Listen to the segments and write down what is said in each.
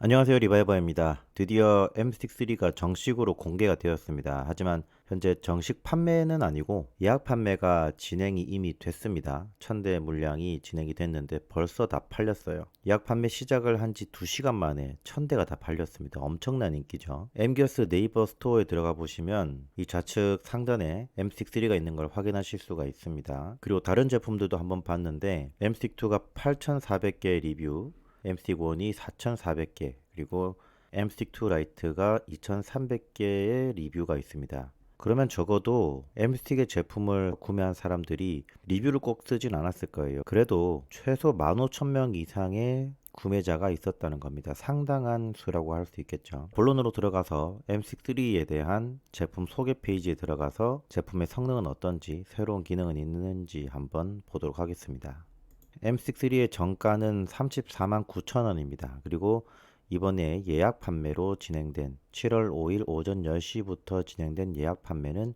안녕하세요, 리바이버입니다. 드디어 M6-3가 정식으로 공개가 되었습니다. 하지만 현재 정식 판매는 아니고 예약 판매가 진행이 이미 됐습니다. 1000대 물량이 진행이 됐는데 벌써 다 팔렸어요. 예약 판매 시작을 한 지 2시간 만에 1000대가 다 팔렸습니다. 엄청난 인기죠. 엠기어스 네이버 스토어에 들어가 보시면 이 좌측 상단에 M6-3가 있는 걸 확인하실 수가 있습니다. 그리고 다른 제품들도 한번 봤는데 M6-2가 8400개 리뷰, M6-1이 4400개, 그리고 M6 라이트가 2300개의 리뷰가 있습니다. 그러면 적어도 M6의 제품을 구매한 사람들이 리뷰를 꼭 쓰진 않았을 거예요. 그래도 최소 15,000명 이상의 구매자가 있었다는 겁니다. 상당한 수라고 할 수 있겠죠. 본론으로 들어가서 M6-3에 대한 제품 소개 페이지에 들어가서 제품의 성능은 어떤지, 새로운 기능은 있는지 한번 보도록 하겠습니다. M6-3의 정가는 34만 9천 원입니다. 그리고 이번에 예약 판매로 진행된 7월 5일 오전 10시부터 진행된 예약 판매는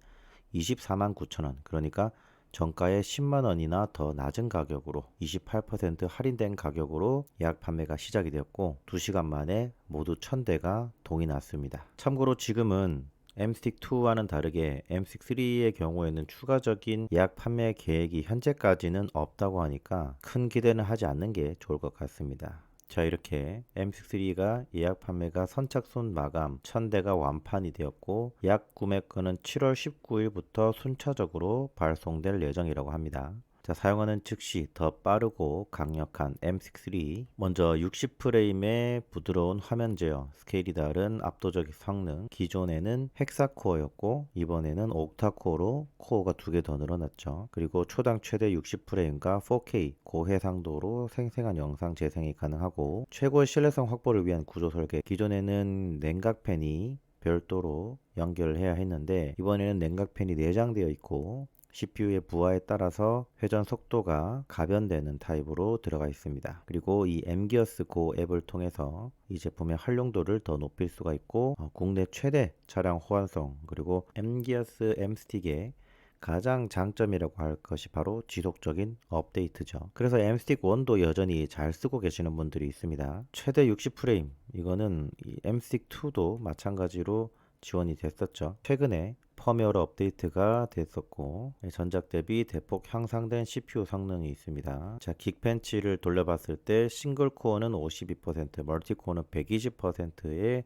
24만 9천 원. 그러니까 정가의 10만 원이나 더 낮은 가격으로 28% 할인된 가격으로 예약 판매가 시작이 되었고 2시간 만에 모두 1000대가 동이 났습니다. 참고로 지금은 M6-2와는 다르게 M6-3의 경우에는 추가적인 예약 판매 계획이 현재까지는 없다고 하니까 큰 기대는 하지 않는 게 좋을 것 같습니다. 자, 이렇게 M6-3가 예약 판매가 선착순 마감 1000대가 완판이 되었고 예약 구매권은 7월 19일부터 순차적으로 발송될 예정이라고 합니다. 자, 사용하는 즉시 더 빠르고 강력한 M6-3. 먼저 60프레임의 부드러운 화면 제어, 스케일이 다른 압도적 성능. 기존에는 헥사코어였고 이번에는 옥타코어로 코어가 2개 더 늘어났죠. 그리고 초당 최대 60프레임과 4K 고해상도로 생생한 영상 재생이 가능하고 최고의 신뢰성 확보를 위한 구조 설계. 기존에는 냉각팬이 별도로 연결해야 했는데 이번에는 냉각팬이 내장되어 있고 CPU의 부하에 따라서 회전 속도가 가변되는 타입으로 들어가 있습니다. 그리고 이 엠기어스 고 앱을 통해서 이 제품의 활용도를 더 높일 수가 있고 국내 최대 차량 호환성, 그리고 엠기어스 M스틱의 가장 장점이라고 할 것이 바로 지속적인 업데이트죠. 그래서 M스틱 1도 여전히 잘 쓰고 계시는 분들이 있습니다. 최대 60프레임, 이거는 이 M스틱 2도 마찬가지로 지원이 됐었죠. 최근에 펌웨어 업데이트가 됐었고 전작 대비 대폭 향상된 CPU 성능이 있습니다. 자, 긱벤치를 돌려봤을 때 싱글 코어는 52%, 멀티 코어는 120%의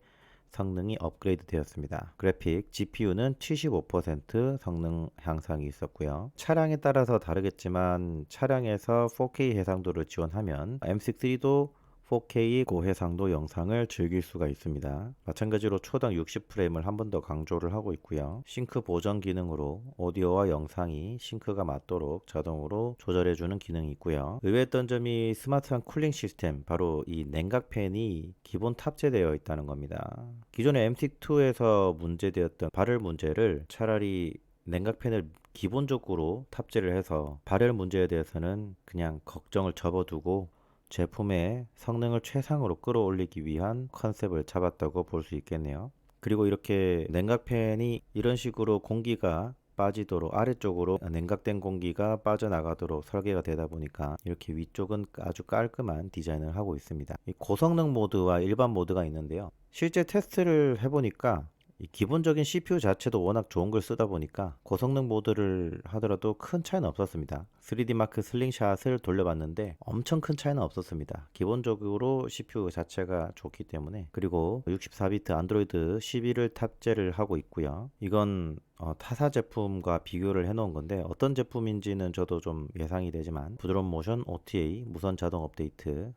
성능이 업그레이드 되었습니다. 그래픽 GPU는 75% 성능 향상이 있었고요. 차량에 따라서 다르겠지만 차량에서 4K 해상도를 지원하면 M6-3도 4K 고해상도 영상을 즐길 수가 있습니다. 마찬가지로 초당 60프레임을 한 번 더 강조를 하고 있고요. 싱크 보정 기능으로 오디오와 영상이 싱크가 맞도록 자동으로 조절해주는 기능이 있고요. 의외였던 점이 스마트한 쿨링 시스템, 바로 이 냉각팬이 기본 탑재되어 있다는 겁니다. 기존의 MT2에서 문제되었던 발열 문제를 차라리 냉각팬을 기본적으로 탑재를 해서 발열 문제에 대해서는 그냥 걱정을 접어두고 제품의 성능을 최상으로 끌어올리기 위한 컨셉을 잡았다고 볼 수 있겠네요. 그리고 이렇게 냉각팬이 이런 식으로 공기가 빠지도록 아래쪽으로 냉각된 공기가 빠져나가도록 설계가 되다 보니까 이렇게 위쪽은 아주 깔끔한 디자인을 하고 있습니다. 이 고성능 모드와 일반 모드가 있는데요. 실제 테스트를 해보니까 이 기본적인 CPU 자체도 워낙 좋은 걸 쓰다 보니까 고성능 모드를 하더라도 큰 차이는 없었습니다. 3D 마크 슬링샷을 돌려봤는데 엄청 큰 차이는 없었습니다. 기본적으로 CPU 자체가 좋기 때문에. 그리고 64비트 안드로이드 11을 탑재를 하고 있고요. 이건 타사 제품과 비교를 해 놓은 건데 어떤 제품인지는 저도 좀 예상이 되지만 부드러운 모션, OTA, 무선 자동 업데이트,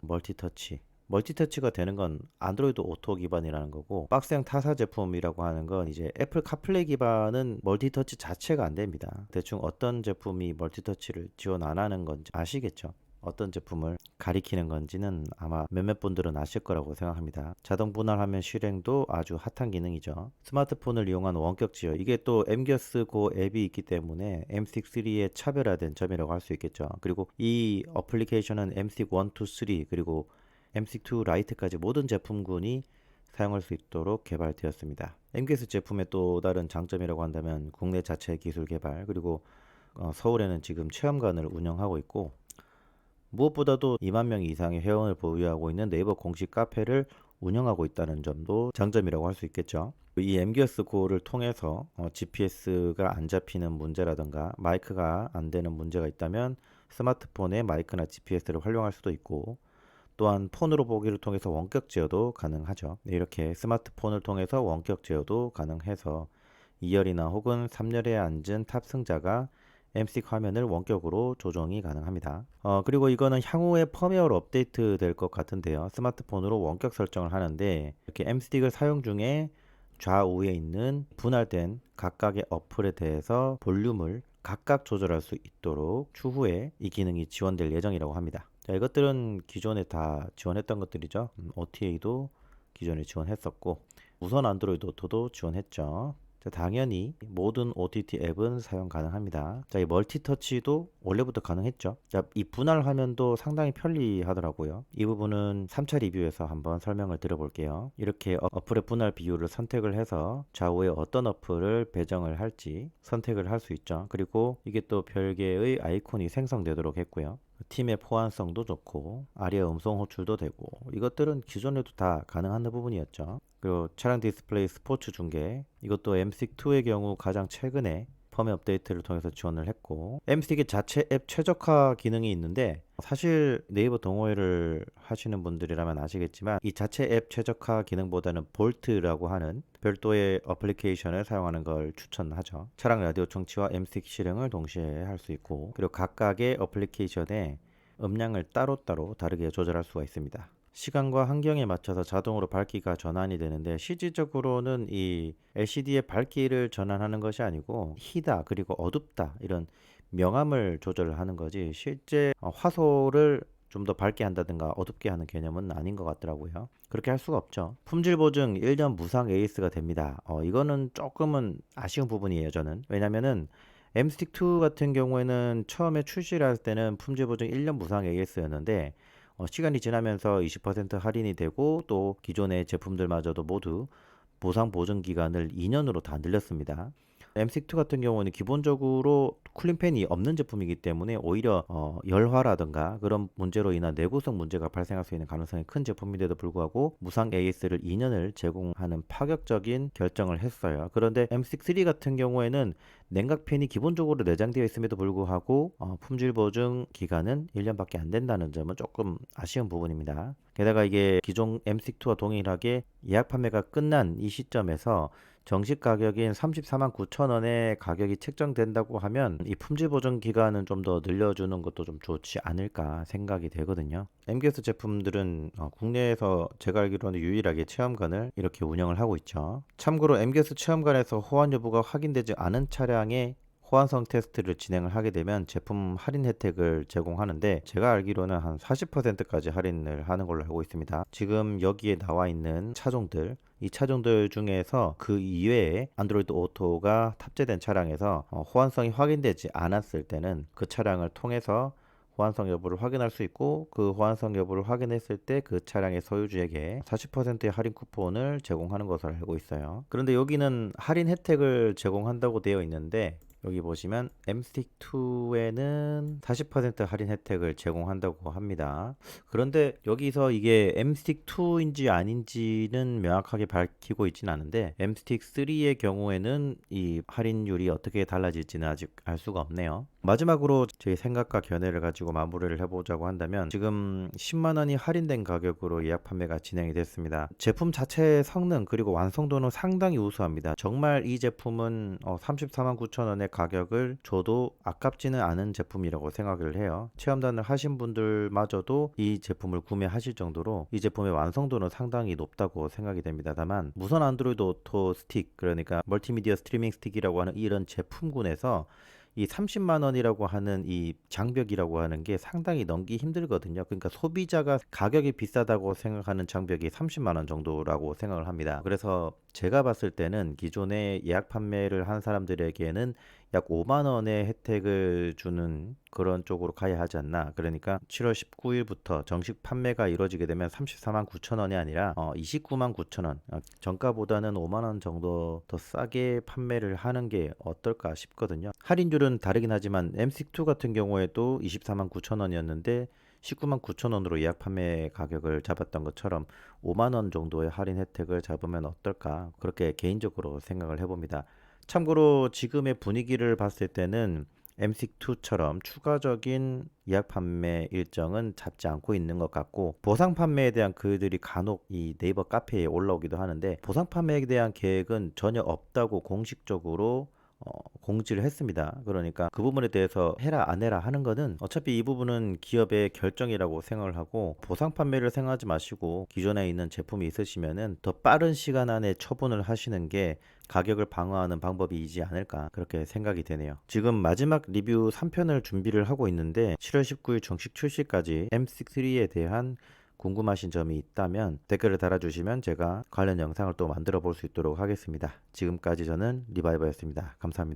멀티터치가 되는 건 안드로이드 오토 기반이라는 거고, 박스형 타사 제품이라고 하는 건 이제 애플 카플레이 기반은 멀티터치 자체가 안 됩니다. 대충 어떤 제품이 멀티터치를 지원 안 하는 건지 아시겠죠? 어떤 제품을 가리키는 건지는 아마 몇몇 분들은 아실 거라고 생각합니다. 자동 분할 화면 실행도 아주 핫한 기능이죠. 스마트폰을 이용한 원격 지열, 이게 또 엠기어스 고 앱이 있기 때문에 M6-3의 차별화된 점이라고 할 수 있겠죠. 그리고 이 어플리케이션은 M6 1, 2, 3 그리고 M6 라이트까지 모든 제품군이 사용할 수 있도록 개발되었습니다. MQS 제품의 또 다른 장점이라고 한다면 국내 자체 기술 개발, 그리고 서울에는 지금 체험관을 운영하고 있고 무엇보다도 2만 명 이상의 회원을 보유하고 있는 네이버 공식 카페를 운영하고 있다는 점도 장점이라고 할 수 있겠죠. 이 MGS 고를 통해서 GPS가 안 잡히는 문제라든가 마이크가 안 되는 문제가 있다면 스마트폰에 마이크나 GPS를 활용할 수도 있고, 또한 폰으로 보기를 통해서 원격 제어도 가능하죠. 네, 이렇게 스마트폰을 통해서 원격 제어도 가능해서 2열이나 혹은 3열에 앉은 탑승자가 MSTIC 화면을 원격으로 조정이 가능합니다. 그리고 이거는 향후에 펌웨어로 업데이트 될 것 같은데요. 스마트폰으로 원격 설정을 하는데 이렇게 MSTIC을 사용 중에 좌우에 있는 분할된 각각의 어플에 대해서 볼륨을 각각 조절할 수 있도록 추후에 이 기능이 지원될 예정이라고 합니다. 자, 이것들은 기존에 다 지원했던 것들이죠. OTA도 기존에 지원했었고, 무선 안드로이드 오토도 지원했죠. 자, 당연히 모든 OTT 앱은 사용 가능합니다. 자, 이 멀티터치도 원래부터 가능했죠. 자, 이 분할 화면도 상당히 편리하더라고요. 이 부분은 3차 리뷰에서 한번 설명을 드려볼게요. 이렇게 어플의 분할 비율을 선택을 해서 좌우에 어떤 어플을 배정을 할지 선택을 할 수 있죠. 그리고 이게 또 별개의 아이콘이 생성되도록 했고요. 팀의 보안성도 좋고 아리아 음성 호출도 되고, 이것들은 기존에도 다 가능한 부분이었죠. 그리고 차량 디스플레이 스포츠 중계, 이것도 MSTIC2의 경우 가장 최근에 펌웨어 업데이트를 통해서 지원을 했고, MSTIC의 자체 앱 최적화 기능이 있는데, 사실 네이버 동호회를 하시는 분들이라면 아시겠지만 이 자체 앱 최적화 기능보다는 볼트라고 하는 별도의 어플리케이션을 사용하는 걸 추천하죠. 차량 라디오 청취와 MSTIC 실행을 동시에 할 수 있고, 그리고 각각의 어플리케이션에 음량을 따로따로 다르게 조절할 수가 있습니다. 시간과 환경에 맞춰서 자동으로 밝기가 전환이 되는데, 실질적으로는 이 LCD의 밝기를 전환하는 것이 아니고 희다 그리고 어둡다 이런 명암을 조절하는 거지, 실제 화소를 좀 더 밝게 한다든가 어둡게 하는 개념은 아닌 것 같더라고요. 그렇게 할 수가 없죠. 품질 보증 1년 무상 AS가 됩니다. 이거는 조금은 아쉬운 부분이에요, 저는. 왜냐면은 MSTIC2 같은 경우에는 처음에 출시를 할 때는 품질 보증 1년 무상 AS였는데, 시간이 지나면서 20% 할인이 되고, 또 기존의 제품들마저도 모두 보상 보증 기간을 2년으로 다 늘렸습니다. MSTIC2 같은 경우는 기본적으로 쿨링팬이 없는 제품이기 때문에 오히려 열화라든가 그런 문제로 인한 내구성 문제가 발생할 수 있는 가능성이 큰 제품인데도 불구하고 무상 AS를 2년을 제공하는 파격적인 결정을 했어요. 그런데 MSTIC3 같은 경우에는 냉각팬이 기본적으로 내장되어 있음에도 불구하고 품질 보증 기간은 1년밖에 안 된다는 점은 조금 아쉬운 부분입니다. 게다가 이게 기존 MSTIC2와 동일하게 예약 판매가 끝난 이 시점에서 정식 가격인 34만 9천 원의 가격이 책정된다고 하면 이 품질 보증 기간은 좀 더 늘려주는 것도 좀 좋지 않을까 생각이 되거든요. MGS 제품들은 국내에서 제가 알기로는 유일하게 체험관을 이렇게 운영을 하고 있죠. 참고로 MGS 체험관에서 호환 여부가 확인되지 않은 차량의 호환성 테스트를 진행을 하게 되면 제품 할인 혜택을 제공하는데, 제가 알기로는 한 40%까지 할인을 하는 걸로 알고 있습니다. 지금 여기에 나와 있는 차종들, 이 차종들 중에서 그 이외에 안드로이드 오토가 탑재된 차량에서 호환성이 확인되지 않았을 때는 그 차량을 통해서 호환성 여부를 확인할 수 있고, 그 호환성 여부를 확인했을 때 그 차량의 소유주에게 40%의 할인 쿠폰을 제공하는 것으로 알고 있어요. 그런데 여기는 할인 혜택을 제공한다고 되어 있는데, 여기 보시면 MSTIC2에는 40% 할인 혜택을 제공한다고 합니다. 그런데 여기서 이게 MSTIC2인지 아닌지는 명확하게 밝히고 있지는 않은데, MSTIC3의 경우에는 이 할인율이 어떻게 달라질지는 아직 알 수가 없네요. 마지막으로 제 생각과 견해를 가지고 마무리를 해보자고 한다면, 지금 10만 원이 할인된 가격으로 예약 판매가 진행이 됐습니다. 제품 자체의 성능 그리고 완성도는 상당히 우수합니다. 정말 이 제품은 34만 9천 원의 가격을 줘도 아깝지는 않은 제품이라고 생각을 해요. 체험단을 하신 분들마저도 이 제품을 구매하실 정도로 이 제품의 완성도는 상당히 높다고 생각이 됩니다. 다만 무선 안드로이드 오토 스틱, 그러니까 멀티미디어 스트리밍 스틱이라고 하는 이런 제품군에서 이 30만 원이라고 하는 이 장벽이라고 하는 게 상당히 넘기 힘들거든요. 그러니까 소비자가 가격이 비싸다고 생각하는 장벽이 30만 원 정도라고 생각을 합니다. 그래서 제가 봤을 때는 기존에 예약 판매를 한 사람들에게는 약 5만 원의 혜택을 주는 그런 쪽으로 가야 하지 않나. 그러니까 7월 19일부터 정식 판매가 이루어지게 되면 34만 9천 원이 아니라 29만 9천 원, 정가보다는 5만 원 정도 더 싸게 판매를 하는 게 어떨까 싶거든요. 할인율은 다르긴 하지만 MSTIC2 같은 경우에도 24만 9천 원이었는데 19만 9천 원으로 예약 판매 가격을 잡았던 것처럼 5만 원 정도의 할인 혜택을 잡으면 어떨까? 그렇게 개인적으로 생각을 해봅니다. 참고로 지금의 분위기를 봤을 때는 MCIC2처럼 추가적인 예약 판매 일정은 잡지 않고 있는 것 같고, 보상 판매에 대한 글들이 간혹 이 네이버 카페에 올라오기도 하는데, 보상 판매에 대한 계획은 전혀 없다고 공식적으로 공지를 했습니다. 그러니까 그 부분에 대해서 해라 안 해라 하는 거는 어차피 이 부분은 기업의 결정이라고 생각을 하고, 보상 판매를 생각하지 마시고 기존에 있는 제품이 있으시면은 더 빠른 시간 안에 처분을 하시는 게 가격을 방어하는 방법이지 않을까, 그렇게 생각이 되네요. 지금 마지막 리뷰 3편을 준비를 하고 있는데 7월 19일 정식 출시까지 M6-3에 대한 궁금하신 점이 있다면 댓글을 달아주시면 제가 관련 영상을 또 만들어 볼 수 있도록 하겠습니다. 지금까지 저는 리바이버였습니다. 감사합니다.